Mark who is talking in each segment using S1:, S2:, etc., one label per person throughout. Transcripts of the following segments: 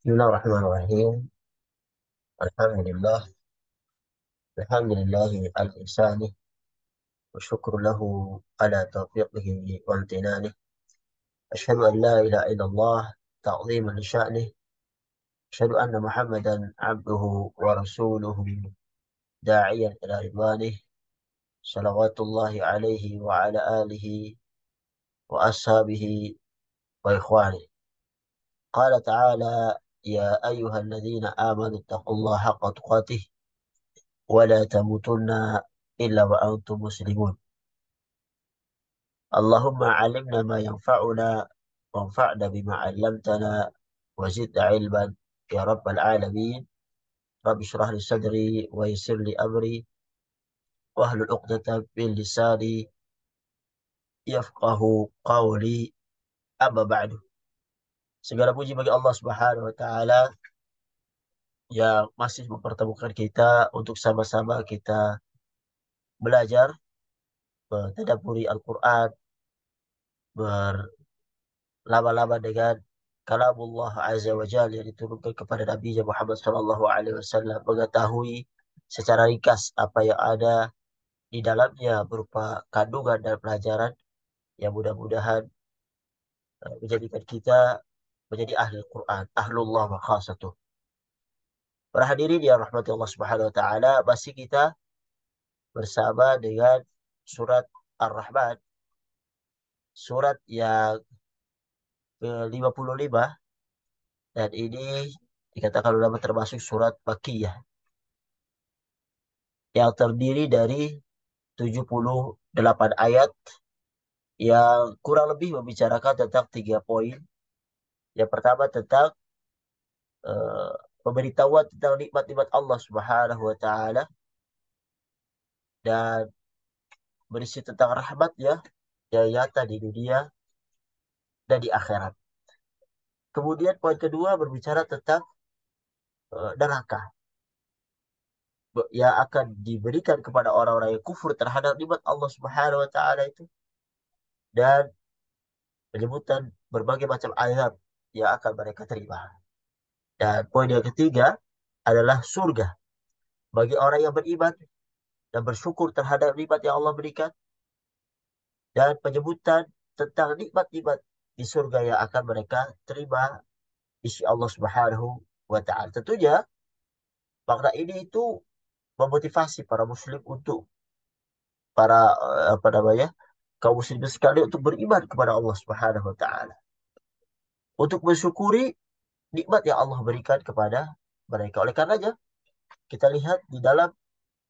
S1: بسم الله الرحمن الرحيم. الحمد لله. الحمد لله على إحسانه، والشكر له على توفيقه وامتنانه. أشهد أن لا إله إلا الله تعظيما لشأنه. أشهد أن محمدا عبده ورسوله داعيا إلى رضوانه، صلوات الله عليه وعلى آله وأصحابه وإخوانه. قال تعالى: يا أيها الذين آمنوا اتقوا الله حق تقاته ولا تموتن إلا وأنتم مسلمون. اللهم علمنا ما ينفعنا وانفعنا بما علمتنا وزد علما يا رب العالمين. رب اشرح لي صدري ويسر لي أمري واحلل عقدة من لساني يفقه قولي. Amma ba'du. Segala puji bagi Allah Subhanahu wa taala yang masih mempertemukan kita untuk sama-sama kita belajar mentadabburi Al-Qur'an, berlama-lama dengan kalamullah azza wa jalla yang diturunkan kepada Nabi Muhammad sallallahu alaihi wasallam, mengetahui secara ringkas apa yang ada di dalamnya berupa kandungan dan pelajaran yang mudah-mudahan menjadikan kita menjadi ahli Quran, ahlullah wa khasatuh. Para hadirin yang rahmati Allah Subhanahu wa taala, masih kita bersama dengan surat Ar-Rahman, surat yang ke-55, dan ini dikatakan ulama termasuk surat Makkiyah yang terdiri dari 78 ayat yang kurang lebih membicarakan tentang 3 poin. Yang pertama tentang eh, pemberitahuan tentang nikmat-nikmat Allah Subhanahu wa taala dan berisi tentang rahmatnya yang nyata di dunia dan di akhirat. Kemudian poin kedua berbicara tentang neraka yang akan diberikan kepada orang-orang yang kufur terhadap nikmat Allah Subhanahu wa taala itu, dan penyebutan berbagai macam azab yang akan mereka terima. Dan poin yang ketiga adalah surga bagi orang yang beriman dan bersyukur terhadap nikmat yang Allah berikan, dan penyebutan tentang nikmat-nikmat di surga yang akan mereka terima isi Allah Subhanahu wa taala. Tentunya makna ini itu memotivasi para muslim untuk para apa namanya, kaum muslimin sekali untuk beriman kepada Allah Subhanahu wa taala, untuk mensyukuri nikmat yang Allah berikan kepada mereka. Oleh karenanya kita lihat di dalam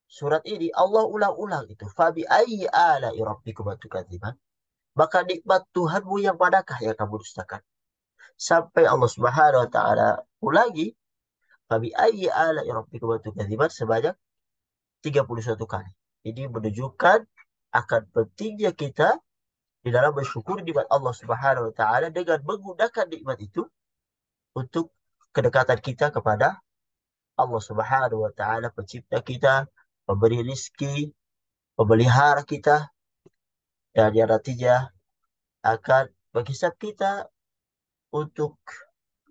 S1: surat ini Allah ulang-ulang itu, fabi ayyi ala'i rabbikum tukadziban, maka nikmat Tuhanmu yang manakah yang kamu dustakan. Sampai Allah Subhanahu wa taala ulangi fabi ayyi ala'i rabbikum tukadziban sebanyak 31 kali. Ini menunjukkan akan pentingnya kita di dalam bersyukur nikmat Allah Subhanahu wa taala dengan menggunakan nikmat itu untuk kedekatan kita kepada Allah Subhanahu wa taala, pencipta kita, pemberi rizki, pemelihara kita, dan yang nantinya akan menghisap kita. Untuk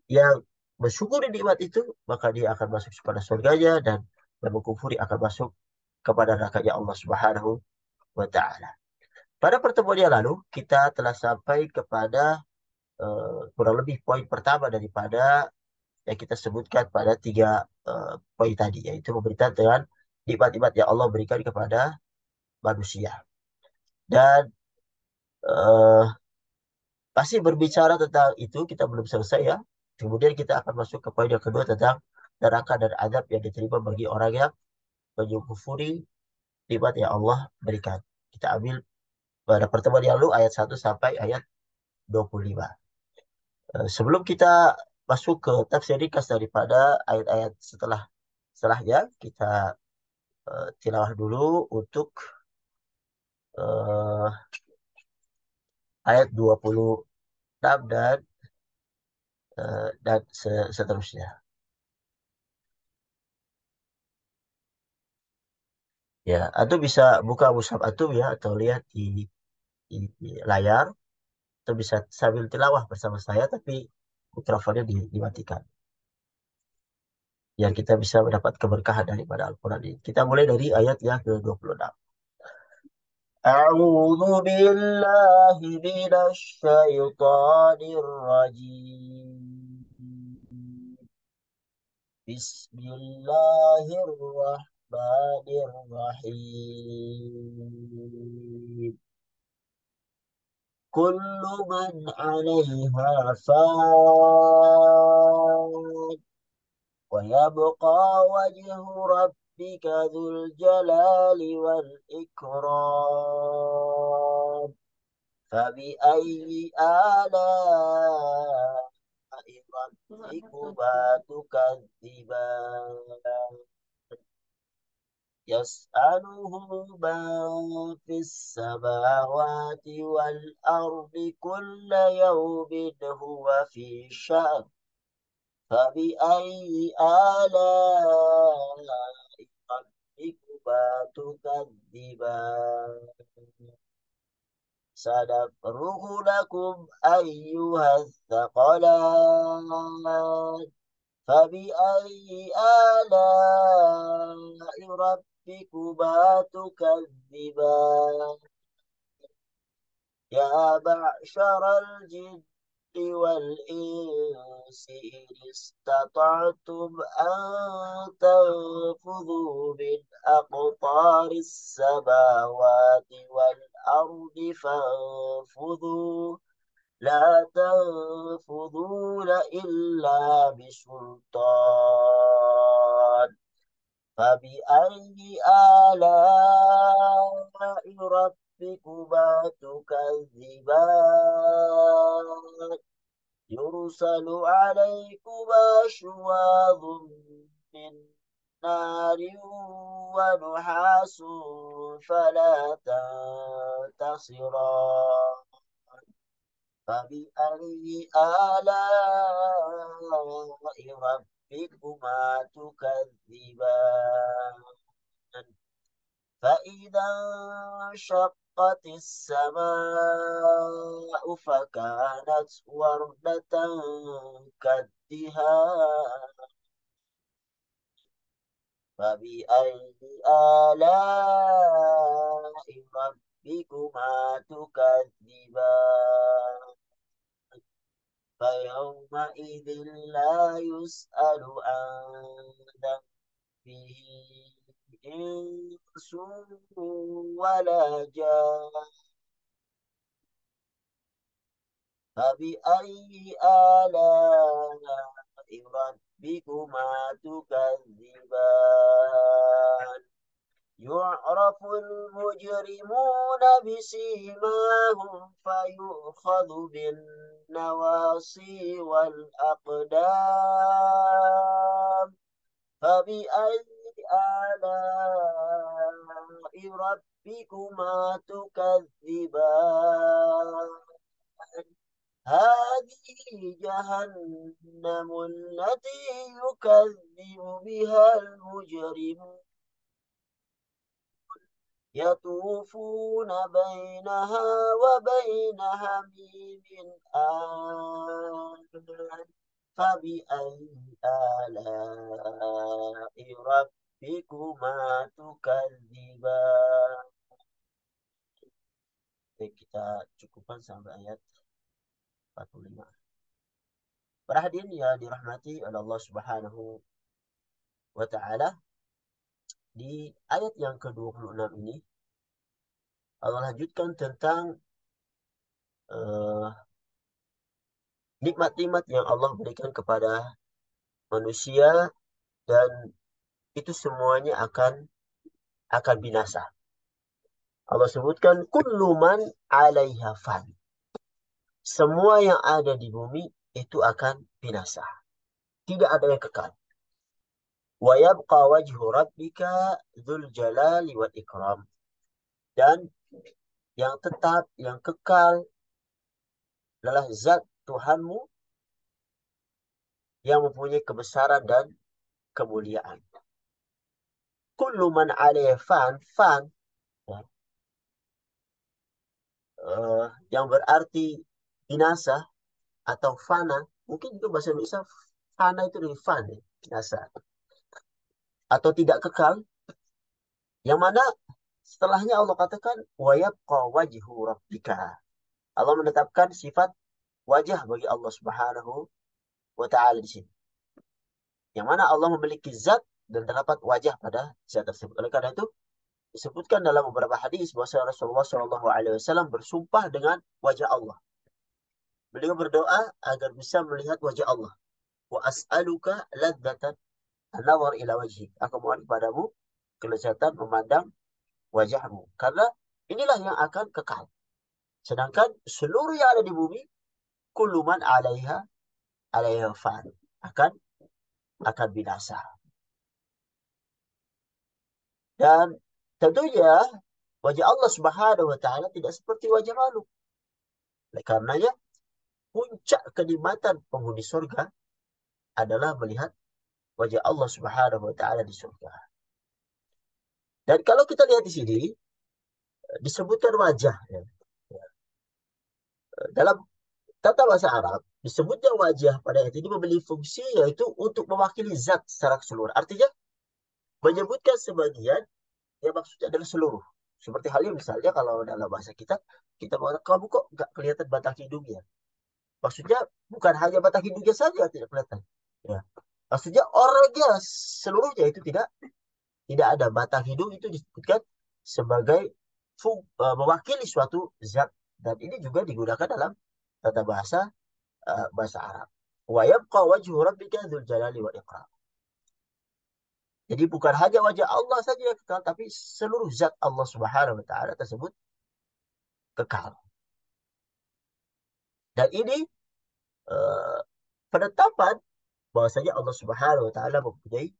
S1: yang bersyukur nikmat itu, maka dia akan masuk kepada surganya, dan yang mengkufuri akan masuk kepada nerakanya Allah Subhanahu wa taala. Pada pertemuan yang lalu kita telah sampai kepada kurang lebih poin pertama daripada yang kita sebutkan pada 3 poin tadi, yaitu memberikan dengan nikmat-nikmat yang Allah berikan kepada manusia. Dan eh, pasti berbicara tentang itu kita belum selesai ya. Kemudian kita akan masuk ke poin yang kedua tentang neraka dan adab yang diterima bagi orang yang menyukufuri nikmat yang Allah berikan. Kita ambil pada pertemuan yang lalu ayat 1 sampai ayat 25. Sebelum kita masuk ke tafsir ringkas daripada ayat-ayat setelahnya, kita tilawah dulu untuk eh, ayat 26 dan seterusnya. Ya, atau bisa buka mushaf atau ya, atau lihat di layar, atau bisa sambil tilawah bersama saya, tapi mikrofonnya dimatikan. yang kita bisa mendapat keberkahan daripada Al-Quran ini. Kita mulai dari ayat yang ke-26. أعوذ بالله من الشيطان الرجيم. بسم الله الرحمن الرحيم. كل من عليها فان ويبقى وجه ربك ذو الجلال والإكرام. فبأي آلاء ربكما تكذبان. يسأله من في السماوات والأرض كل يوم هو في شأن. فبأي آلاء ربكما تكذبان. سنفرغ لكم أيها الثقلان. فبأي آلاء ربكما تكذبان. يا معشر الجن والإنس إن استطعتم أن تنفذوا من أقطار السماوات والأرض فانفذوا. لا تنفذون إلا بسلطان. فبأي آلاء ربكما تكذبان. يرسل عليكما شواظ من نار ونحاس فلا تنتصران. فبأي آلاء ربكما تكذبان. فإذا انشقت السماء فكانت وردة كالدهان. فبأي آلاء ربكما تكذبان. فيومئذ لا يسأل عن ذنبه إنس ولا جان. فبأي آلاء ربكما تكذبان. يعرف المجرمون بسيماهم فيؤخذ بالنواصي والأقدام. فبأي آلاء ربكما تكذبان. هذه جهنم التي يكذب بها المجرمون. يطوفون بينها وبين حميم آن. فبأي آلاء ربكما تكذبان. Oke, kita cukupkan sampai ayat 45. Para hadirin yang dirahmati oleh Allah Subhanahu wa taala, di ayat yang ke-26 ini Allah lanjutkan tentang nikmat-nikmat yang Allah berikan kepada manusia dan itu semuanya akan binasa. Allah sebutkan kullu man 'alaiha fan. Semua yang ada di bumi itu akan binasa. Tidak ada yang kekal. Wa yabqa wajhu rabbika dzul jalali wal ikram. Dan yang tetap, yang kekal adalah zat Tuhanmu yang mempunyai kebesaran dan kemuliaan. Kullu man 'alaiha fan, fan ya, yang berarti binasa atau fana, mungkin juga bahasa Indonesia fana itu dari fan ya, binasa. atau tidak kekal, yang mana setelahnya Allah katakan wa yabqa wajhu rabbika. Allah menetapkan sifat wajah bagi Allah Subhanahu wa taala di sini. Yang mana Allah memiliki zat dan terdapat wajah pada zat tersebut. Oleh karena itu disebutkan dalam beberapa hadis bahwa Rasulullah Shallallahu Alaihi Wasallam bersumpah dengan wajah Allah. Beliau berdoa agar bisa melihat wajah Allah. Wa as'aluka ladzatan an-nazar ila wajhik. Aku mohon kepadamu kelezatan memandang wajahmu. Karena inilah yang akan kekal. Sedangkan seluruh yang ada di bumi, kullu man 'alaiha fan. Akan binasa. Dan tentunya wajah Allah Subhanahu wa taala tidak seperti wajah makhluk. Oleh karenanya puncak kenikmatan penghuni surga adalah melihat wajah Allah Subhanahu wa taala di surga. Dan kalau kita lihat di sini disebutkan wajah ya. Dalam tata bahasa Arab disebutnya wajah pada ayat ini memiliki fungsi yaitu untuk mewakili zat secara keseluruhan. Artinya menyebutkan sebagian yang maksudnya adalah seluruh. Seperti halnya misalnya kalau dalam bahasa kita mengatakan kamu kok nggak kelihatan batang hidungnya. Maksudnya bukan hanya batang hidungnya saja yang tidak kelihatan. Ya. Maksudnya orangnya seluruhnya itu tidak ada. Batang hidung itu disebutkan sebagai mewakili suatu zat. Dan ini juga digunakan dalam tata bahasa Arab. Wa yabqa wajhu rabbika dzul jalali wal ikram. Jadi bukan hanya wajah Allah saja yang kekal, tapi seluruh zat Allah Subhanahu wa taala tersebut kekal. Dan ini uh, penetapan bahwasanya Allah Subhanahu wa taala mempunyai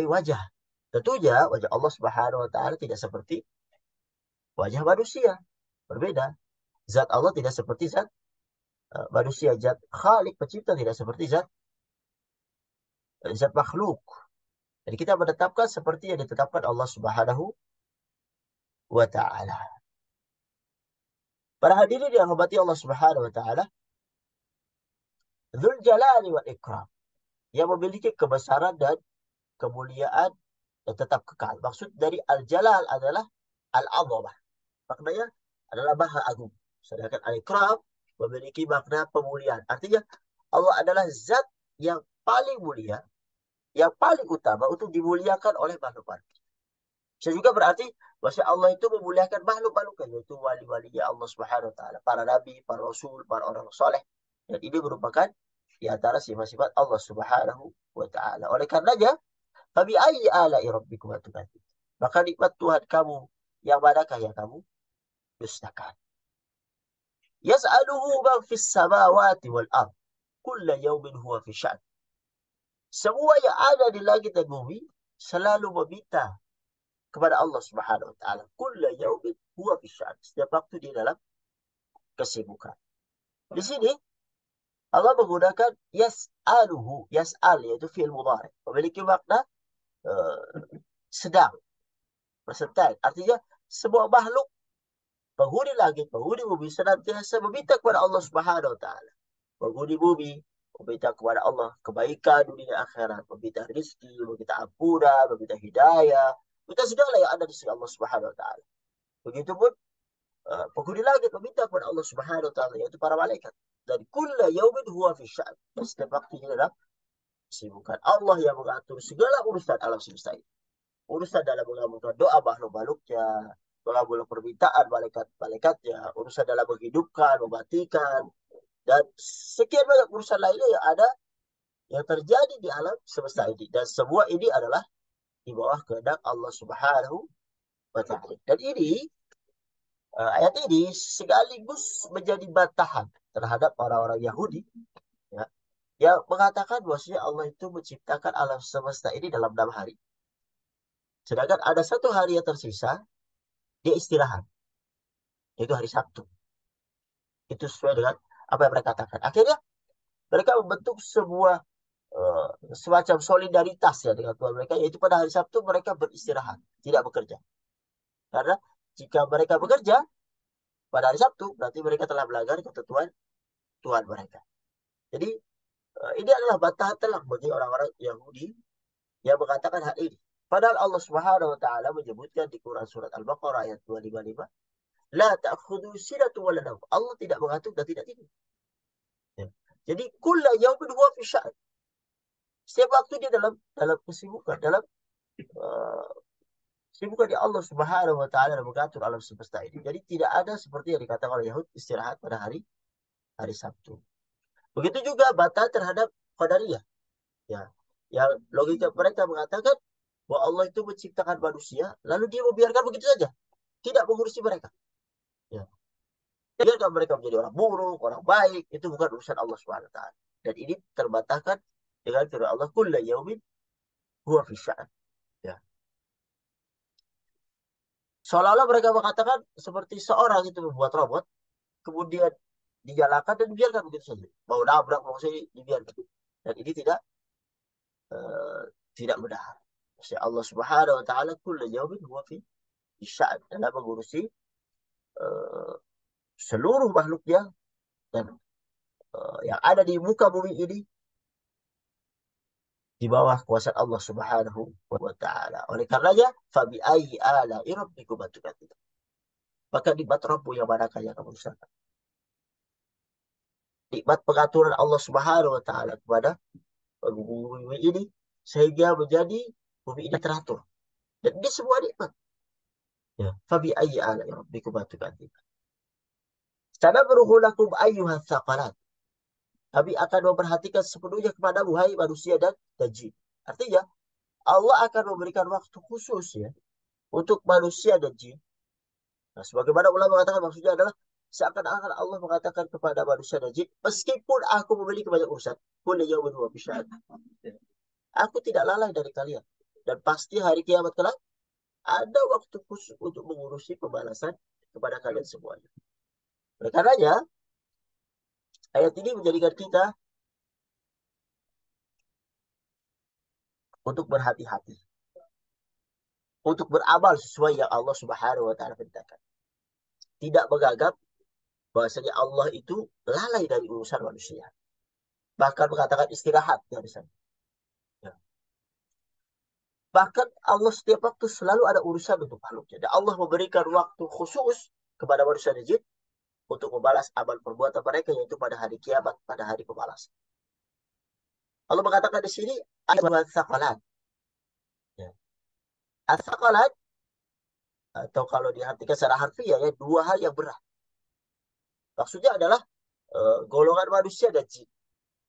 S1: wajah. Tentunya wajah Allah Subhanahu wa taala tidak seperti wajah manusia. Berbeda. Zat Allah tidak seperti zat manusia. Zat Khalik pencipta tidak seperti zat makhluk. Jadi kita menetapkan seperti yang ditetapkan Allah Subhanahu wa taala. Para hadirin yang hormati Allah Subhanahu wa taala, Dzul Jalali wal Ikram, yang memiliki kebesaran dan kemuliaan dan tetap kekal. Maksud dari Al-Jalal adalah Al-Azamah. Maknanya adalah Maha Agung. Sedangkan Al-Ikram memiliki makna pemuliaan. Artinya Allah adalah zat yang paling mulia, yang paling utama untuk dimuliakan oleh makhluk-makhluk. Bisa juga berarti bahwa Allah itu memuliakan makhluk-makhluk, yaitu wali-wali Allah Subhanahu wa taala, para nabi, para rasul, para orang soleh. Dan ini merupakan di antara sifat-sifat Allah Subhanahu wa taala. Oleh karenanya, fabi ayyi ala'i rabbikum tukadzib. Maka nikmat Tuhan kamu yang manakah yang kamu dustakan? Yas'aluhu man fis samawati wal ard. Kulla yawmin huwa fi sya'n. Semua yang ada di langit dan bumi selalu meminta kepada Allah Subhanahu wa taala. Kulla yaumin huwa fi sya'n. Setiap waktu di dalam kesibukan. Di sini Allah menggunakan yas'aluhu, yas'al yaitu fi'il mudhari, memiliki makna uh, sedang, present. Artinya semua makhluk penghuni langit, penghuni bumi senantiasa meminta kepada Allah Subhanahu wa taala. Penghuni bumi meminta kepada Allah kebaikan dunia akhirat, meminta rezeki, meminta ampunan, meminta hidayah, meminta segala yang ada di sisi Allah Subhanahu wa taala. Begitupun penghuni langit meminta kepada Allah Subhanahu wa taala yaitu para malaikat. Dan kulla yaumin huwa fi sya'n. Setiap waktunya dalam kesibukan. Allah yang mengatur segala urusan alam semesta ini. Urusan dalam mengabulkan doa makhluk-makhluknya, mengabulkan permintaan malaikat-malaikatnya, urusan dalam menghidupkan, mematikan, dan sekian banyak urusan lainnya yang ada yang terjadi di alam semesta ini. Dan semua ini adalah di bawah kehendak Allah Subhanahu wa taala. Dan ini ayat ini sekaligus menjadi bantahan terhadap orang-orang Yahudi ya, yang mengatakan bahwasanya Allah itu menciptakan alam semesta ini dalam 6 hari. Sedangkan ada satu hari yang tersisa, dia istirahat, yaitu hari Sabtu. Itu sesuai dengan apa yang mereka katakan. Akhirnya mereka membentuk sebuah semacam solidaritas ya dengan Tuhan mereka, yaitu pada hari Sabtu mereka beristirahat, tidak bekerja. Karena jika mereka bekerja pada hari Sabtu, berarti mereka telah melanggar ketentuan Tuhan mereka. Jadi ini adalah bantahan telak bagi orang-orang Yahudi yang mengatakan hal ini. Padahal Allah Subhanahu wa taala menyebutkan di Quran surat Al-Baqarah ayat 255, la ta'khudhu sinatu wa la nawm. Allah tidak mengantuk dan tidak tidur. Ya. Jadi kullu yaumin huwa fi sya'n. Setiap waktu dia dalam kesibukan, dalam uh, kesibukan di Allah Subhanahu wa taala dan mengatur alam semesta ini. Jadi tidak ada seperti yang dikatakan oleh Yahud istirahat pada hari hari Sabtu. Begitu juga batal terhadap qadariyah. Ya. Yang logika mereka mengatakan bahwa Allah itu menciptakan manusia, lalu dia membiarkan begitu saja, tidak mengurusi mereka. Ya. Biarkan mereka menjadi orang buruk, orang baik, itu bukan urusan Allah Subhanahu wa taala. Dan ini terbantahkan dengan firman Allah, kullu yaumin huwa fi sya'an. Ya. Seolah-olah mereka mengatakan seperti seorang itu membuat robot, kemudian dinyalakan dan dibiarkan begitu saja. Mau nabrak, mau sini, dibiarkan. Dan ini eh, tidak benar. Allah Subhanahu wa taala kullu yaumin huwa fi sya'an, dalam mengurusi eh, seluruh makhluknya dan yang ada di muka bumi ini di bawah kuasa Allah Subhanahu wa taala. Oleh karenanya, fabi ayyi ala'i rabbikum tukadziban. Maka nikmat Rabbu yang manakah yang kamu dustakan? Nikmat pengaturan Allah Subhanahu wa taala kepada bumi ini sehingga menjadi bumi ini teratur. Dan ini semua nikmat. Ya, fabi ayyi ala'i rabbikum tukadziban. Sanabruhu lakum ayyuhas tsaqalat. Kami akan memperhatikan sepenuhnya kepada hai manusia dan jin. Artinya, Allah akan memberikan waktu khusus ya untuk manusia dan jin. Nah, sebagaimana ulama mengatakan maksudnya adalah seakan-akan Allah mengatakan kepada manusia dan jin, meskipun aku memiliki banyak urusan, aku tidak lalai dari kalian. Dan pasti hari kiamat kelak ada waktu khusus untuk mengurusi pembalasan kepada kalian semuanya. Oleh karenanya, ayat ini menjadikan kita untuk berhati-hati, untuk beramal sesuai yang Allah Subhanahu wa taala perintahkan. Tidak menganggap bahwasanya Allah itu lalai dari urusan manusia. Bahkan mengatakan istirahat dari sana. Ya. Bahkan Allah setiap waktu selalu ada urusan untuk makhluknya. Dan Allah memberikan waktu khusus kepada manusia dan jin untuk membalas amal perbuatan mereka, yaitu pada hari kiamat, pada hari pembalasan. Allah mengatakan di sini ayat tsaqalat. Ya. Tsaqalat atau kalau diartikan secara harfiah ya dua hal yang berat. Maksudnya adalah golongan manusia dan jin.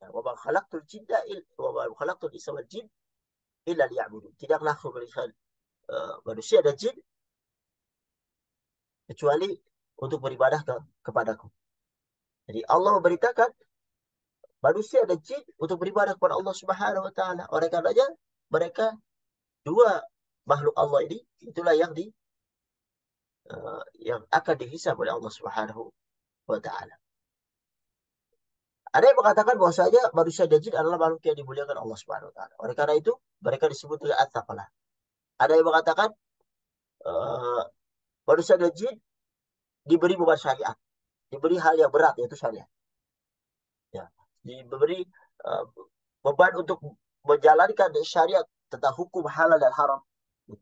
S1: Wa ma khalaqtul jinna wa ma khalaqtul insa wal jin illa liya'budun. Tidaklah aku memberikan manusia dan jin kecuali untuk beribadah kepadaku. Jadi Allah memberitakan manusia dan jin untuk beribadah kepada Allah Subhanahu wa taala. Oleh karenanya mereka dua makhluk Allah ini itulah yang akan dihisab oleh Allah Subhanahu wa taala. Ada yang mengatakan bahwasanya manusia dan jin adalah makhluk yang dimuliakan Allah Subhanahu wa taala. Oleh karena itu mereka disebut dengan at-taqalah. Ada yang mengatakan uh, manusia dan jin diberi beban syariat, diberi hal yang berat yaitu syariat. Ya, diberi uh, beban untuk menjalankan syariat tentang hukum halal dan haram.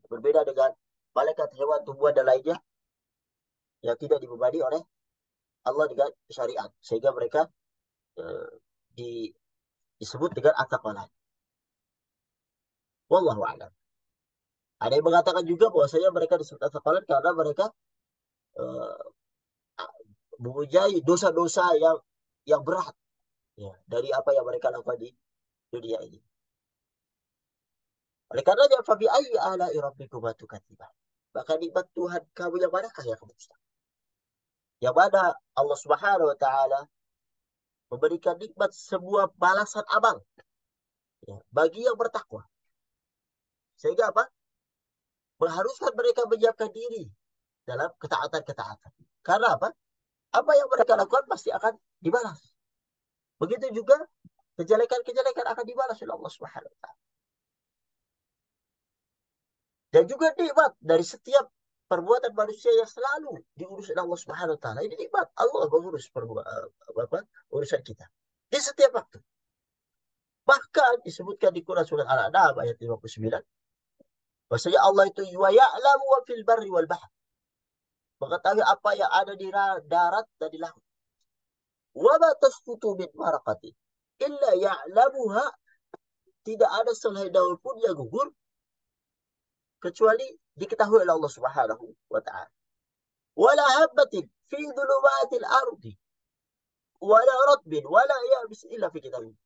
S1: Berbeda dengan malaikat, hewan, tumbuhan dan lainnya yang tidak dibebani oleh Allah dengan syariat, sehingga mereka uh, di, disebut dengan at-taqalah. Wallahu a'lam. Ada yang mengatakan juga bahwasanya mereka disebut at-taqalah karena mereka uh, mempunyai dosa-dosa yang berat ya, dari apa yang mereka lakukan di dunia ini. Oleh karenanya, fabi ayyi ala'i rabbikum tukadziban. Maka nikmat Tuhan kamu yang manakah yang kamu dustakan? Yang mana Allah Subhanahu wa taala memberikan nikmat sebuah balasan amal ya, bagi yang bertakwa. Sehingga apa? Mengharuskan mereka menyiapkan diri dalam ketaatan-ketaatan. Karena apa? Apa yang mereka lakukan pasti akan dibalas. Begitu juga kejelekan-kejelekan akan dibalas oleh Allah Subhanahu wa taala. Dan juga nikmat dari setiap perbuatan manusia yang selalu diurus oleh Allah Subhanahu wa taala. Ini nikmat Allah mengurus urusan kita di setiap waktu. Bahkan disebutkan di Quran surat Al-An'am ayat 59, bahwasanya Allah itu wa ya'lamu wa fil barri wal bahr, mengetahui apa yang ada di darat dan di laut. Wa ma tasqutu min waraqatin illa ya'lamuha, tidak ada selai daun pun yang gugur kecuali diketahui oleh Allah Subhanahu wa taala. Wala habatin fi dhulumatil ardi wala ratbin wala yabis illa fi kitabin.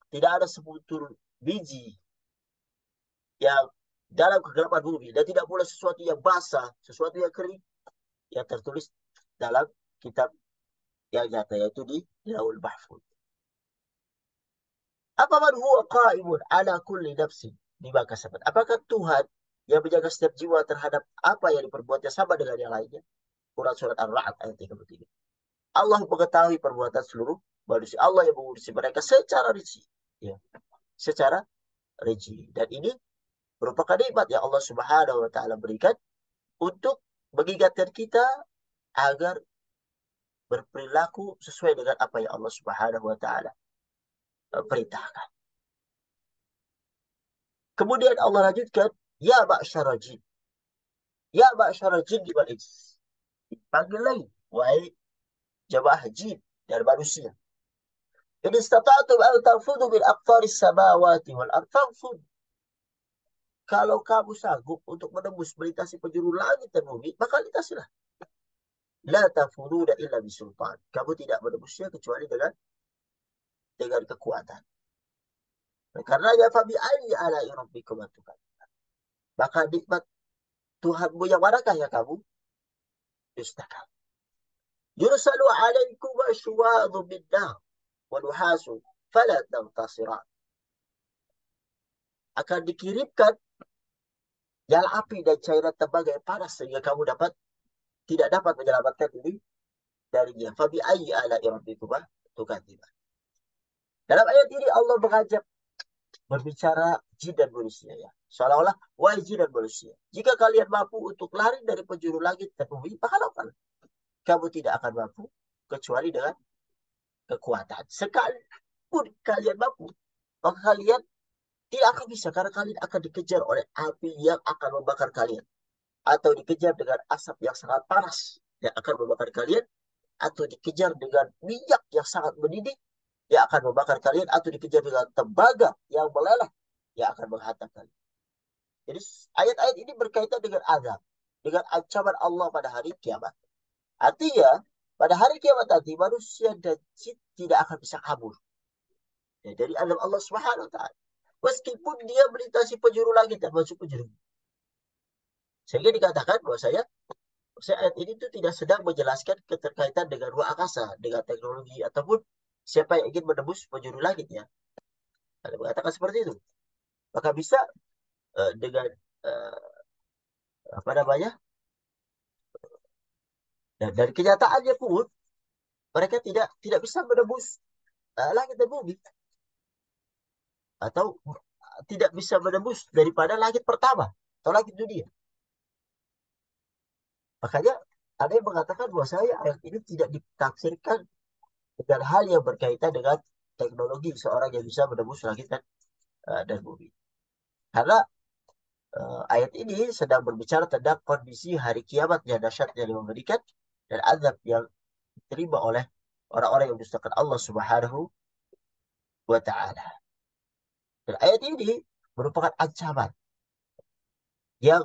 S1: Tidak ada sebutir biji yang dalam kegelapan bumi dan tidak pula sesuatu yang basah, sesuatu yang kering yang tertulis dalam kitab yang nyata, yaitu di Lauhul Mahfuz. Apa man huwa qaimun ala kulli nafsin bima kasabat? Apakah Tuhan yang menjaga setiap jiwa terhadap apa yang diperbuatnya sama dengan yang lainnya? Quran surat Ar-Ra'd ayat 33. Allah mengetahui perbuatan seluruh manusia. Allah yang mengurusi mereka secara rinci. Ya, secara rinci. Dan ini merupakan nikmat yang Allah Subhanahu wa taala berikan untuk mengingatkan kita agar berperilaku sesuai dengan apa yang Allah Subhanahu wa taala perintahkan. Kemudian Allah lanjutkan, ya ma'syarul jin. Ya ma'syarul jin wal ins. Dipanggil lagi, wahai jamaah jin dan manusia. In istata'tum an tanfudhu min aqtaris samawati wal ardh fanfudhu. Kalau kamu sanggup untuk menembus melintasi penjuru langit dan bumi, maka lintasilah. La tanfuduna illa bisultan. Kamu tidak menembusnya kecuali dengan kekuatan. Karena ya fabi ayyi ala rabbikum atukan. Maka nikmat Tuhanmu yang manakah yang kamu dustakan? Yursalu alaikum asywadhu min nar wa nuhasu fala tantasiran. Akan dikirimkan nyala api dan cairan tembaga yang panas sehingga kamu tidak dapat menyelamatkan diri darinya. Fabi ayyi ala rabbikum tukadziban. Dalam ayat ini Allah mengajak berbicara jin dan manusia, ya. Seolah-olah, wahai jin dan manusia, jika kalian mampu untuk lari dari penjuru langit dan bumi, maka lakukan. Kamu tidak akan mampu kecuali dengan kekuatan. Sekalipun kalian mampu, maka kalian tidak akan bisa karena kalian akan dikejar oleh api yang akan membakar kalian, atau dikejar dengan asap yang sangat panas yang akan membakar kalian, atau dikejar dengan minyak yang sangat mendidih yang akan membakar kalian, atau dikejar dengan tembaga yang meleleh yang akan menghantam kalian. Jadi ayat-ayat ini berkaitan dengan azab, dengan ancaman Allah pada hari kiamat. Artinya pada hari kiamat nanti manusia dan jin tidak akan bisa kabur dari azab Allah Subhanahu wa taala. Meskipun dia melintasi penjuru langit dan masuk penjuru. Sehingga dikatakan bahwa saya ayat ini itu tidak sedang menjelaskan keterkaitan dengan ruang angkasa, dengan teknologi, ataupun siapa yang ingin menembus penjuru langit, ya. Ada mengatakan seperti itu. Maka bisa dengan apa namanya? Dan dari kenyataannya pun mereka tidak bisa menembus langit dan bumi, atau tidak bisa menembus daripada langit pertama atau langit dunia. Makanya ada yang mengatakan bahwa ayat ini tidak ditafsirkan dengan hal yang berkaitan dengan teknologi seorang yang bisa menembus langit dan bumi. Karena ayat ini sedang berbicara tentang kondisi hari kiamat yang dahsyatnya yang mengerikan dan azab yang diterima oleh orang-orang yang mendustakan Allah Subhanahu wa taala. Dan ayat ini merupakan ancaman yang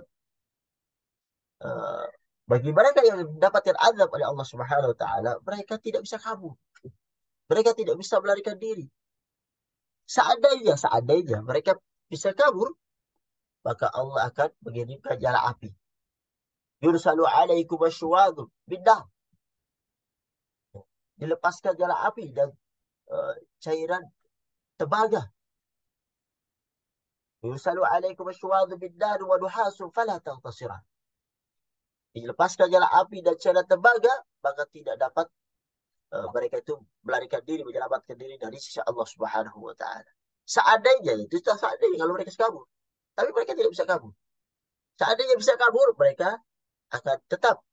S1: bagi mereka yang mendapatkan azab oleh Allah Subhanahu wa taala, mereka tidak bisa kabur. Mereka tidak bisa melarikan diri. Seandainya mereka bisa kabur, maka Allah akan mengirimkan nyala api. Yursalu alaikum asywadhu bidah. Dilepaskan nyala api dan cairan tembaga. Yursalu alaikum asywadhu bidah wa nuhasun fala tantasiran. Dilepaskan nyala api dan cairan tembaga, maka tidak dapat mereka itu melarikan diri, menyelamatkan diri dari sisa Allah Subhanahu wa taala. Seandainya kalau mereka kabur. Tapi mereka tidak bisa kabur. Seandainya bisa kabur, mereka akan tetap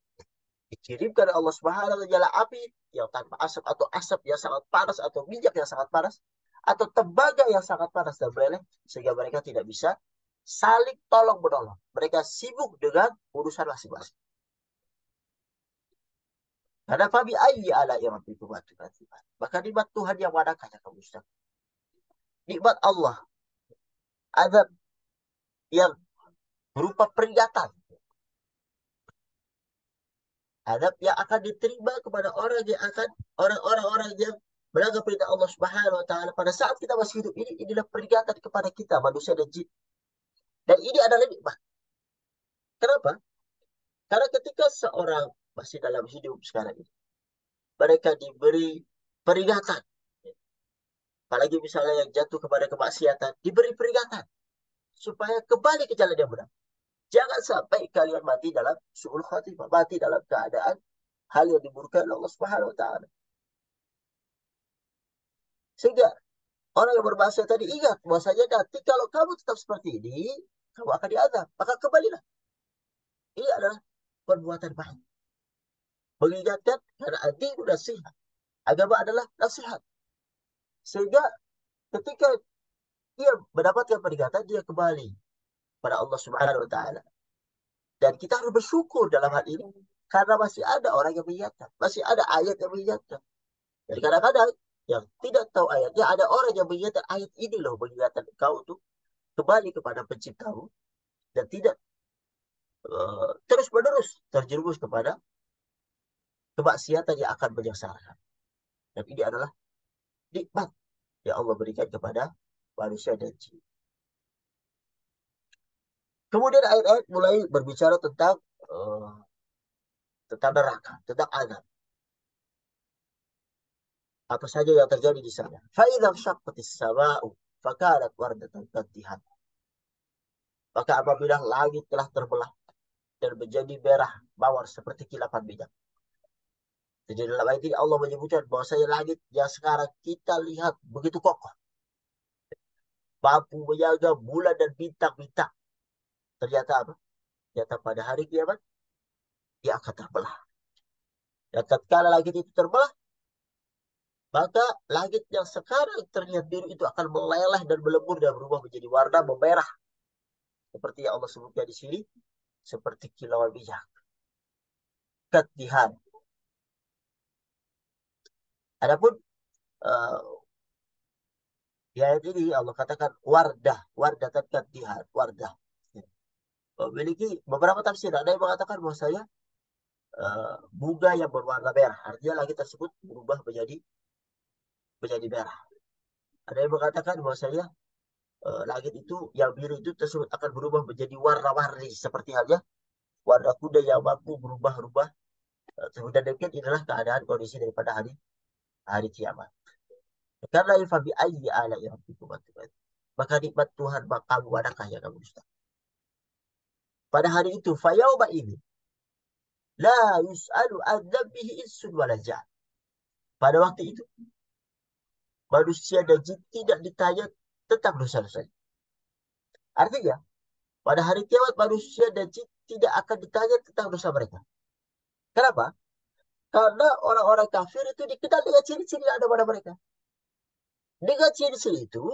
S1: dikirimkan Allah Subhanahu wa taala api yang tanpa asap, atau asap yang sangat panas, atau minyak yang sangat panas, atau tembaga yang sangat panas dan meleleh sehingga mereka tidak bisa saling tolong menolong. Mereka sibuk dengan urusan masing-masing. Karena fabi ayyi ala rabbikum tukadziban. Maka nikmat Tuhan yang manakah yang kamu dustakan? Nikmat Allah, azab yang berupa peringatan. Adab yang akan diterima kepada orang-orang yang melanggar perintah Allah Subhanahu wa taala pada saat kita masih hidup ini inilah peringatan kepada kita manusia dan jin. Dan ini adalah nikmat. Kenapa? Karena ketika seorang masih dalam hidup sekarang ini, mereka diberi peringatan. Apalagi misalnya yang jatuh kepada kemaksiatan, diberi peringatan supaya kembali ke jalan yang benar. Jangan sampai kalian mati dalam su'ul khatimah, mati dalam keadaan hal yang dimurkai oleh Allah Subhanahu wa taala. Sehingga orang yang bermaksiat tadi ingat bahwasanya nanti kalau kamu tetap seperti ini, kamu akan diazab. Maka kembalilah. Ini adalah perbuatan baik. Mengingatkan karena ad-dinu nasihat. Agama adalah nasihat. Sehingga ketika dia mendapatkan peringatan, dia kembali pada Allah Subhanahu wa taala. Dan kita harus bersyukur dalam hal ini karena masih ada orang yang mengingatkan, masih ada ayat yang mengingatkan. Jadi kadang-kadang yang tidak tahu ayatnya, ada orang yang mengingatkan ayat ini loh, mengingatkan kau untuk kembali kepada penciptamu dan tidak terus-menerus terjerumus kepada kemaksiatan yang akan menyengsarakan. Dan ini adalah nikmat yang Allah berikan kepada manusia dan jin. Kemudian ayat-ayat mulai berbicara uh, tentang neraka, tentang azab. Apa saja yang terjadi di sana. Fa'idha syaqqatis sama'u fakanat wardatan katihan. Maka apabila langit telah terbelah dan menjadi merah mawar seperti kilapan minyak. Jadi dalam ayat ini Allah menyebutkan bahwasanya langit yang sekarang kita lihat begitu kokoh. Mampu menjaga bulan dan bintang-bintang. Ternyata apa? Ternyata pada hari kiamat dia akan terbelah. Dan tatkala langit itu terbelah, maka langit yang sekarang terlihat biru itu akan meleleh dan melebur dan berubah menjadi warna memerah. Seperti yang Allah sebutkan di sini, seperti kilauan minyak. Katihan. Adapun uh, di ayat ini Allah katakan wardah, wardah katihan, wardah. Memiliki beberapa tafsir. Ada yang mengatakan bahwa saya bunga yang berwarna merah. Artinya langit tersebut berubah menjadi merah. Ada yang mengatakan bahwa saya langit itu yang biru itu tersebut akan berubah menjadi warna-warni seperti halnya warna kuda yang mampu berubah-ubah. Dan demikian inilah keadaan kondisi daripada hari hari kiamat. Karena fabi ayyi ala rabbikum tukadziban. Maka nikmat Tuhan kamu adakah yang kamu dusta? Pada hari itu fayauma ini la yus'alu an dzambihi insun wala jan. Pada waktu itu manusia dan jin tidak ditanya tentang dosa-dosa. Artinya, pada hari kiamat manusia dan jin tidak akan ditanya tentang dosa mereka. Kenapa? Karena orang-orang kafir itu dikenal dengan ciri-ciri yang ada pada mereka. Dengan ciri-ciri itu,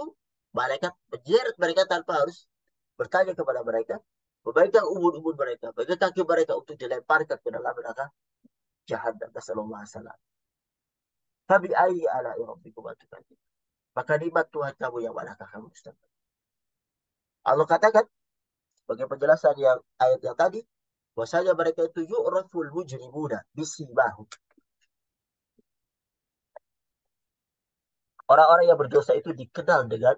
S1: malaikat menjeret mereka tanpa harus bertanya kepada mereka, memegang umur-umur mereka, memegang kaki mereka untuk dilemparkan ke dalam neraka jahanam. Nasallallahu alaihi wasallam. Fabi ayyi ala rabbikum tukadziban. Maka nikmat Tuhan kamu yang manakah kamu dustakan? Allah katakan sebagai penjelasan yang ayat yang tadi, bahwasanya mereka itu yu'raful mujrimuna bisimahum. Orang-orang yang berdosa itu dikenal dengan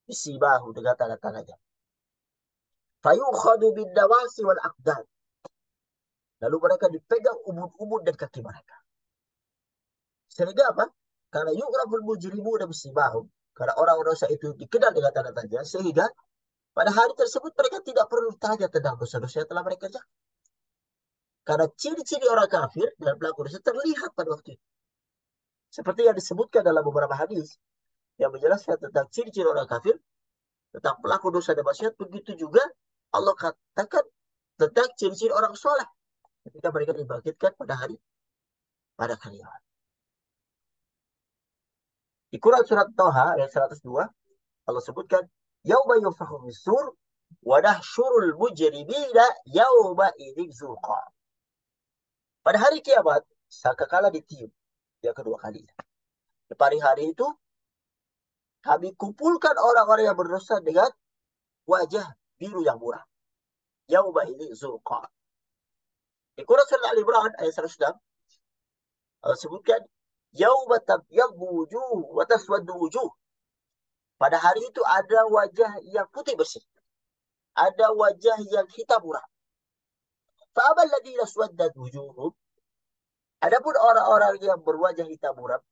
S1: bisimahum, dengan tanda-tandanya. Fayukhadu bin nawasi wal aqdam. Lalu mereka dipegang umur-umur dan kaki mereka. Sehingga apa? Karena yu'raful mujrimuna bisimahum. Karena orang-orang dosa itu dikenal dengan tanda-tandanya, sehingga pada hari tersebut mereka tidak perlu tanya tentang dosa-dosa yang telah mereka kerjakan. Karena ciri-ciri orang kafir dan pelaku dosa terlihat pada waktu itu. Seperti yang disebutkan dalam beberapa hadis yang menjelaskan tentang ciri-ciri orang kafir, tentang pelaku dosa dan maksiat, begitu juga Allah katakan tentang ciri-ciri orang soleh ketika mereka dibangkitkan pada hari kiamat. Di Quran surat Toha ayat 102 Allah sebutkan yauma yunfakhu fis-sur wa nahsyurul mujrimina yauma idzin zurqa. Pada hari kiamat, sangkakala ditiup yang kedua kali. Pada hari itu kami kumpulkan orang-orang yang berdosa dengan wajah biru yang murah. Yauma idzin zurqa. Di Quran surat Al-Imran ayat 106 Allah sebutkan yauma tabyaddu wujuh wa taswaddu wujuh. Pada hari itu ada wajah yang putih bersih. Ada wajah yang hitam murah. Fa'amal ladina swaddat wujuhum. Adapun orang-orang yang berwajah hitam muram,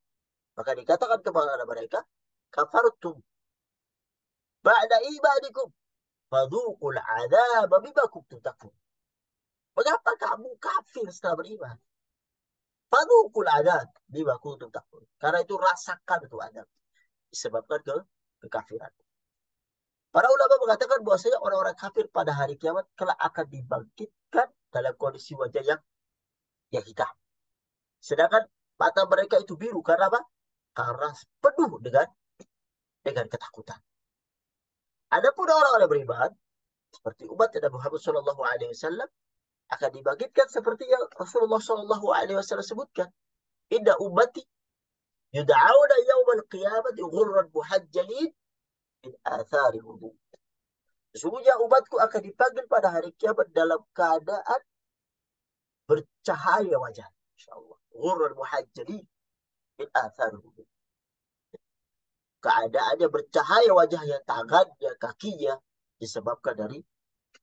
S1: maka dikatakan kepada mereka, kafartum ba'da imanikum fadhuqul adzab bima kuntum takfur. Mengapa kamu kafir setelah beriman? Fadhuqul adzab bima kuntum takfur. Karena itu rasakan itu azab disebabkan kekafiran. Para ulama mengatakan bahwasanya orang-orang kafir pada hari kiamat kelak akan dibangkitkan dalam kondisi wajah yang hitam. Sedangkan mata mereka itu biru karena apa? Karena penuh dengan ketakutan. Adapun orang-orang beriman seperti umat Nabi Muhammad Shallallahu Alaihi Wasallam akan dibangkitkan seperti yang Rasulullah Shallallahu Alaihi Wasallam sebutkan. Inna ummati yud'auna yawmal qiyamati ghurran muhajjalin min athari wudu. Sesungguhnya umatku akan dipanggil pada hari kiamat dalam keadaan bercahaya wajah. Insyaallah. Ghurran muhajjalin min athari wudu. Keadaannya bercahaya wajahnya, tangannya, kakinya disebabkan dari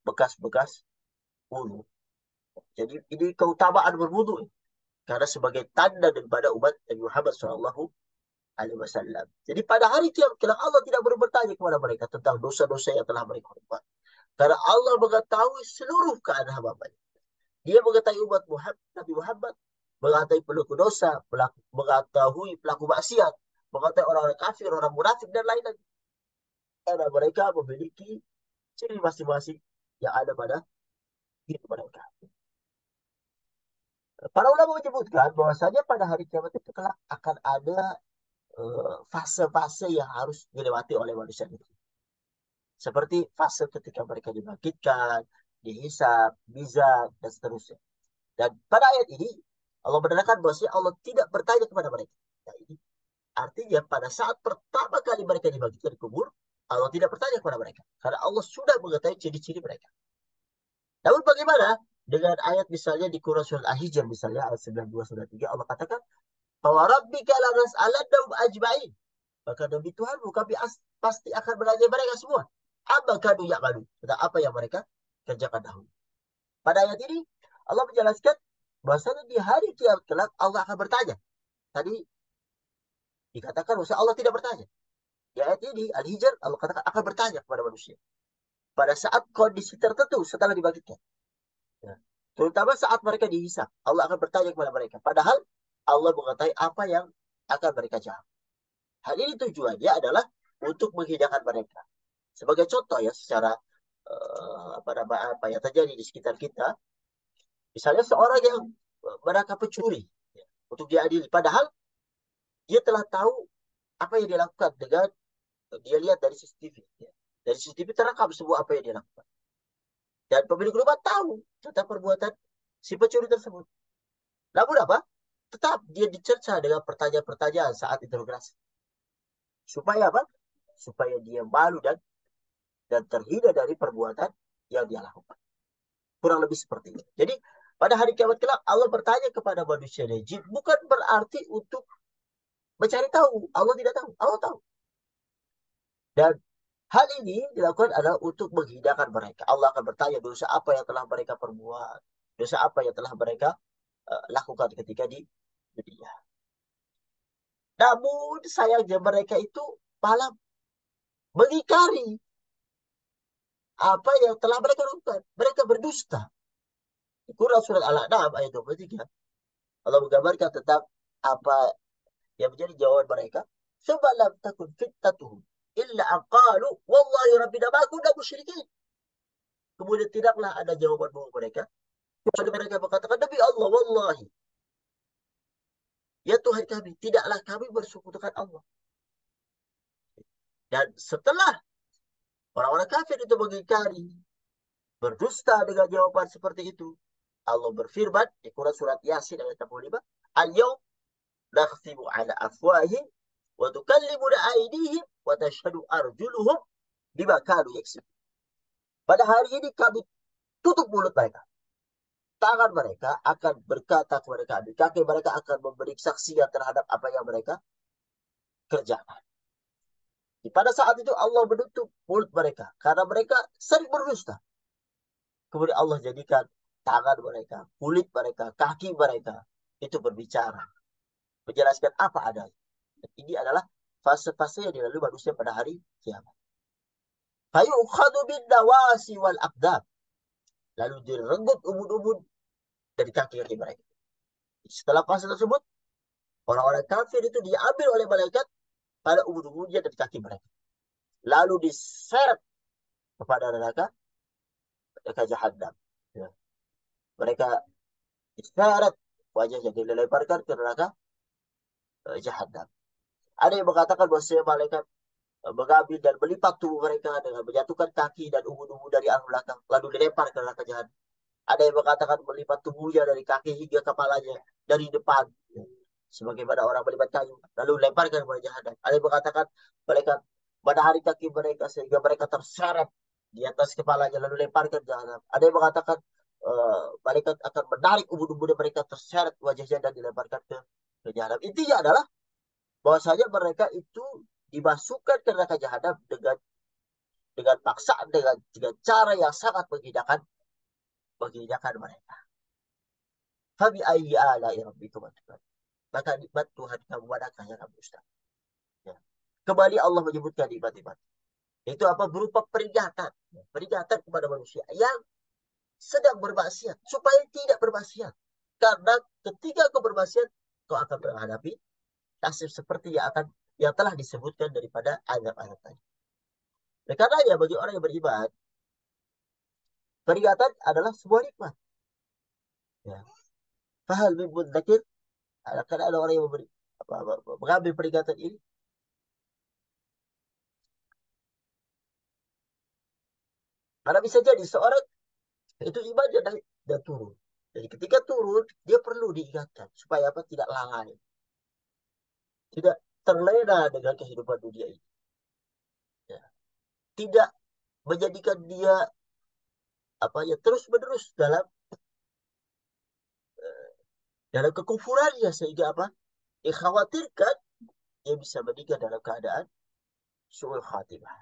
S1: bekas-bekas wudhu. Jadi ini keutamaan berwudhu karena sebagai tanda daripada umat Nabi Muhammad Shallallahu Alaihi Wasallam. Jadi pada hari kiamat Allah tidak bertanya kepada mereka tentang dosa-dosa yang telah mereka buat. Karena Allah mengetahui seluruh keadaan hamba-Nya. Dia mengetahui umat Muhammad, Nabi Muhammad, mengetahui pelaku dosa, mengetahui pelaku maksiat, mengetahui orang-orang kafir, orang munafik dan lain-lain. Karena mereka memiliki ciri masing-masing yang ada pada diri mereka. Para ulama menyebutkan bahwasanya pada hari kiamat itu kelak akan ada fase-fase yang harus dilewati oleh manusia itu. Seperti fase ketika mereka dibangkitkan, dihisab, mizan, dan seterusnya. Dan pada ayat ini, Allah menerangkan bahwasanya Allah tidak bertanya kepada mereka. Nah, ini artinya pada saat pertama kali mereka dibangkitkan di kubur, Allah tidak bertanya kepada mereka. Karena Allah sudah mengetahui ciri-ciri mereka. Namun bagaimana dengan ayat misalnya di Quran Surat Al-Hijr misalnya ayat 92-93 Allah katakan Fawarabbika lanas'alannahum ajma'in. Maka demi Tuhanmu kami pasti akan menanya mereka semua. Apa kanu ya'malu? Tentang apa yang mereka kerjakan dahulu. Pada ayat ini Allah menjelaskan bahwasanya di hari kiamat kelak Allah akan bertanya. Tadi dikatakan bahwa Allah tidak bertanya. Di ayat ini Al-Hijr Allah katakan akan bertanya kepada manusia. Pada saat kondisi tertentu setelah dibangkitkan. Ya. Terutama saat mereka dihisab. Allah akan bertanya kepada mereka. Padahal Allah mengetahui apa yang akan mereka jawab. Hal ini tujuannya adalah untuk menghidangkan mereka. Sebagai contoh ya, secara apa yang terjadi di sekitar kita. Misalnya seorang yang menangkap pencuri ya, untuk diadili. Padahal dia telah tahu apa yang dia lakukan dengan dia lihat dari CCTV. Ya. Dari CCTV terekam semua apa yang dia lakukan. Dan pemilik rumah tahu tentang perbuatan si pencuri tersebut. Namun apa? Tetap dia dicerca dengan pertanyaan-pertanyaan saat interogasi. Supaya apa? Supaya dia malu dan terhina dari perbuatan yang dia lakukan. Kurang lebih seperti itu. Jadi pada hari kiamat kelak Allah bertanya kepada manusia dan jin bukan berarti untuk mencari tahu. Allah tidak tahu. Allah tahu. Dan hal ini dilakukan adalah untuk menghidangkan mereka. Allah akan bertanya dosa apa yang telah mereka perbuat. Dosa apa yang telah mereka lakukan ketika di dunia. Namun sayangnya mereka itu malah mengingkari apa yang telah mereka lakukan. Mereka berdusta. Di Quran surat Al-An'am ayat 23 Allah menggambarkan tentang apa yang menjadi jawaban mereka. Summa lam takun fitnatuhum illa aqalu wallahi rabbina ma kunna musyrikin. Kemudian tidaklah ada jawaban bahwa mereka kecuali mereka berkatakan demi Allah wallahi ya Tuhan kami tidaklah kami bersekutukan Allah. Dan setelah orang-orang kafir itu mengingkari, berdusta dengan jawaban seperti itu, Allah berfirman di Quran surat Yasin ayat 65, "Al-yaum nakhtimu ala afwahihim wa tukallimuna aydihim wa tashhadu arjuluhum bima kanu yaksibun." Pada hari ini kami tutup mulut mereka. Tangan mereka akan berkata kepada kami, kaki mereka akan memberi kesaksian terhadap apa yang mereka kerjakan. Pada saat itu Allah menutup mulut mereka karena mereka sering berdusta. Kemudian Allah jadikan tangan mereka, kulit mereka, kaki mereka itu berbicara, menjelaskan apa adanya. Dan ini adalah fase-fase yang dilalui manusia pada hari kiamat. Fayu'khadu bin nawasi wal aqdam. Lalu direnggut ubun-ubun dari kaki-kaki mereka. Setelah fase tersebut, orang-orang kafir itu diambil oleh malaikat pada ubun-ubunnya dari kaki mereka. Lalu diseret kepada neraka jahanam. Ya. Mereka diseret wajahnya dilemparkan ke neraka jahanam. Ada yang mengatakan bahwa malaikat mengambil dan melipat tubuh mereka dengan menjatuhkan kaki dan ubun-ubun dari arah belakang, lalu dilempar ke neraka jahanam. Ada yang mengatakan melipat tubuhnya dari kaki hingga kepalanya dari depan, sebagaimana orang melipat kayu, lalu lemparkan kepada jahanam. Ada yang mengatakan mereka menari kaki mereka sehingga mereka terseret di atas kepalanya lalu lemparkan ke jahanam. Ada yang mengatakan malaikat akan menarik ubun-ubun mereka terseret wajahnya dan dilemparkan ke jahanam. Intinya adalah bahwasanya mereka itu dimasukkan ke neraka jahanam dengan paksaan, dengan cara yang sangat menghinakan mereka. Fabi ayyi ala'i rabbikum tukadziban. Maka nikmat Tuhan kamu manakah yang kamu dustakan? Ya. Kembali Allah menyebutkan nikmat-nikmat. Itu apa? Berupa peringatan. Peringatan kepada manusia yang sedang bermaksiat. Supaya tidak bermaksiat. Karena ketika kau bermaksiat, kau akan menghadapi nasib seperti yang telah disebutkan daripada azab-azab tadi. Karena bagi orang yang beriman, peringatan adalah sebuah nikmat. Ya. Fahal min mudzakir, karena ada orang yang mengambil peringatan ini. Karena bisa jadi seorang itu imannya dan turun. Jadi ketika turun, dia perlu diingatkan supaya apa? Tidak lalai, tidak terlena dengan kehidupan dunia ini. Ya. Tidak menjadikan dia terus menerus dalam kekufurannya sehingga apa? Dikhawatirkan dia bisa meninggal dalam keadaan su'ul khatimah.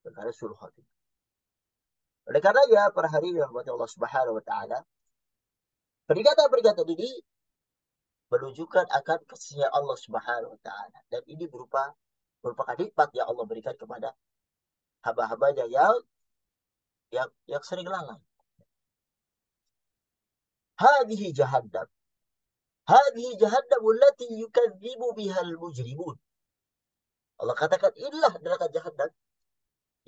S1: Perkara su'ul khatimah. Oleh karenanya, pada hari ini Allah Subhanahu wa taala, peringatan-peringatan ini menunjukkan akan kasih Allah Subhanahu wa taala, dan ini merupakan nikmat yang Allah berikan kepada hamba-hambanya yang sering lalai. Hadhihi jahannam. Hadhihi jahannam allati yukadzibu bihal mujrimun. Allah katakan inilah neraka jahannam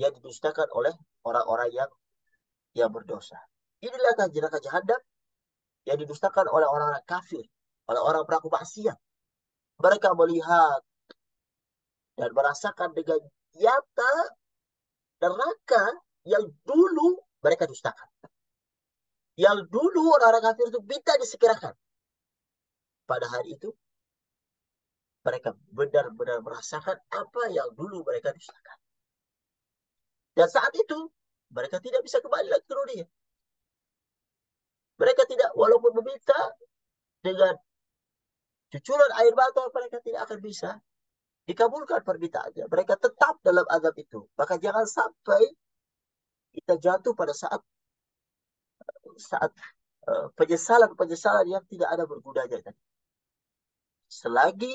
S1: yang didustakan oleh orang-orang yang berdosa. Inilah neraka jahannam yang didustakan oleh orang-orang kafir, oleh orang pelaku maksiat. Mereka melihat dan merasakan dengan nyata neraka yang dulu mereka dustakan. Yang dulu orang-orang kafir itu minta disegerakan. Pada hari itu, mereka benar-benar merasakan apa yang dulu mereka dustakan. Dan saat itu, mereka tidak bisa kembali lagi ke dunia. Mereka tidak, walaupun meminta dengan cucuran air mata, mereka tidak akan bisa dikabulkan permintaannya. Mereka tetap dalam azab itu. Maka jangan sampai kita jatuh pada saat penyesalan-penyesalan yang tidak ada bergunanya. Selagi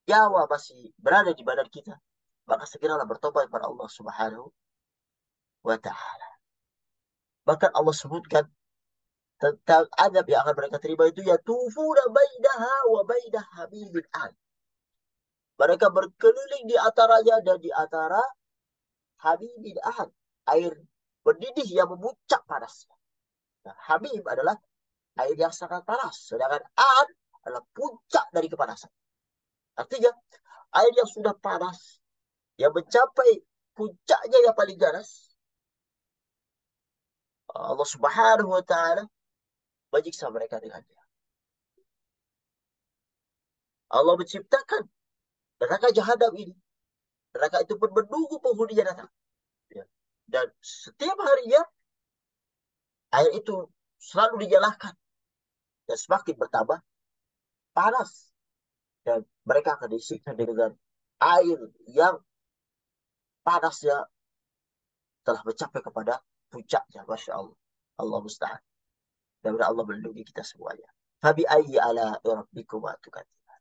S1: nyawa masih berada di badan kita, maka segeralah bertobat kepada Allah Subhanahu wa taala. Bahkan Allah sebutkan tentang azab yang akan mereka terima itu, yatufuna bainaha wa bainah hamimil an. Mereka berkeliling di antaranya dan di antara hamimil an, air mendidih yang memuncak panasnya. Nah, hamim adalah air yang sangat panas, sedangkan an adalah puncak dari kepanasan. Artinya air yang sudah panas yang mencapai puncaknya yang paling ganas, Allah Subhanahu wa taala menyiksa mereka dengannya. Allah menciptakan neraka jahanam ini. Neraka itu pun menunggu penghuninya datang. Ya. Dan setiap harinya air itu selalu dinyalakan dan semakin bertambah panas. Dan mereka akan disiksa dengan air yang panasnya telah mencapai kepada puncaknya. Masya Allah. Allah musta'an. Dan Allah melindungi kita semuanya. Fabi ayyi ala rabbikuma tukadziban.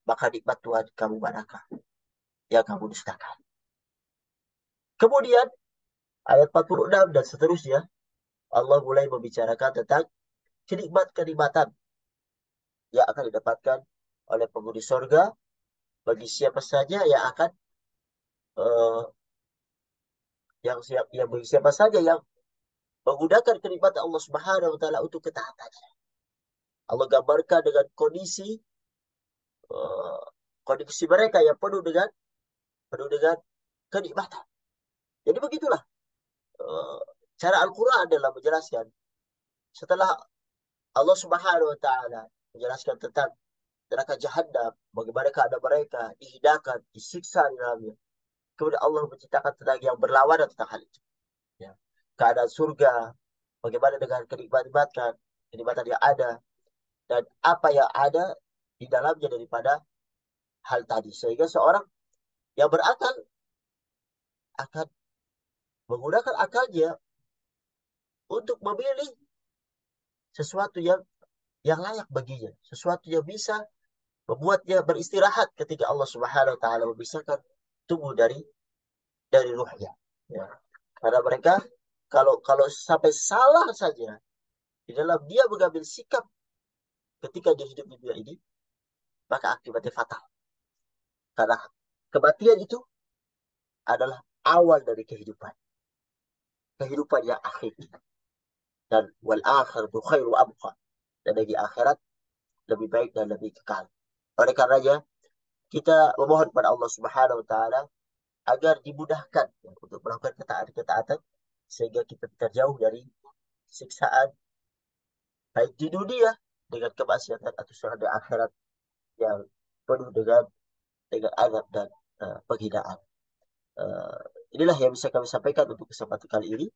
S1: Maka nikmat Tuhan kamu manakah yang kamu dustakan. Kemudian ayat 46 dan seterusnya Allah mulai membicarakan tentang kenikmat-kenikmatan yang akan didapatkan oleh penghuni surga bagi siapa saja yang akan uh, yang bagi siapa saja yang menggunakan kenikmatan Allah Subhanahu wa taala untuk ketaatan. Allah gambarkan dengan uh, kondisi mereka yang penuh dengan kenikmatan. Jadi begitulah uh, cara Al-Qur'an adalah menjelaskan setelah Allah Subhanahu wa taala menjelaskan tentang neraka jahanam, bagaimana keadaan mereka dihinakan, disiksa di dalamnya. Kemudian Allah menceritakan tentang yang berlawanan tentang hal itu. Ya. Keadaan surga, bagaimana dengan kenikmatan yang ada, dan apa yang ada di dalamnya daripada hal tadi. Sehingga seorang yang berakal akan menggunakan akalnya untuk memilih sesuatu yang layak baginya, sesuatu yang bisa membuatnya beristirahat ketika Allah Subhanahu wa taala memisahkan tubuh dari ruhnya. Ya. Karena mereka kalau kalau sampai salah saja di dalam dia mengambil sikap ketika dia hidup di dunia ini, maka akibatnya fatal. Karena kematian itu adalah awal dari kehidupan. Kehidupan yang akhir. Dan wal akhiratu khairu abqa. Dan bagi akhirat lebih baik dan lebih kekal. Oleh karenanya, kita memohon kepada Allah Subhanahu wa taala agar dimudahkan ya, untuk melakukan ketaatan-ketaatan sehingga kita terjauh dari siksaan baik di dunia dengan kemaksiatan atau di akhirat yang penuh dengan azab dan penghinaan. Uh, inilah yang bisa kami sampaikan untuk kesempatan kali ini.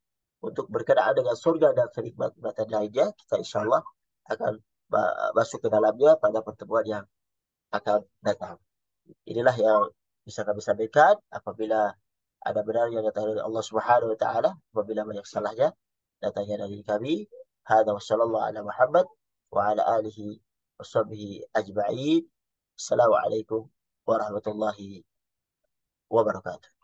S1: Untuk berkenaan dengan surga dan kenikmatan lainnya, kita insya Allah akan masuk ke dalamnya pada pertemuan yang akan datang. Inilah yang bisa kami sampaikan. Apabila ada benar yang datang dari Allah Subhanahu wa taala, apabila banyak salahnya datangnya dari kami. Hada wa sallallahu ala Muhammad wa ala alihi wa sahbihi ajma'in. Assalamualaikum warahmatullahi wabarakatuh.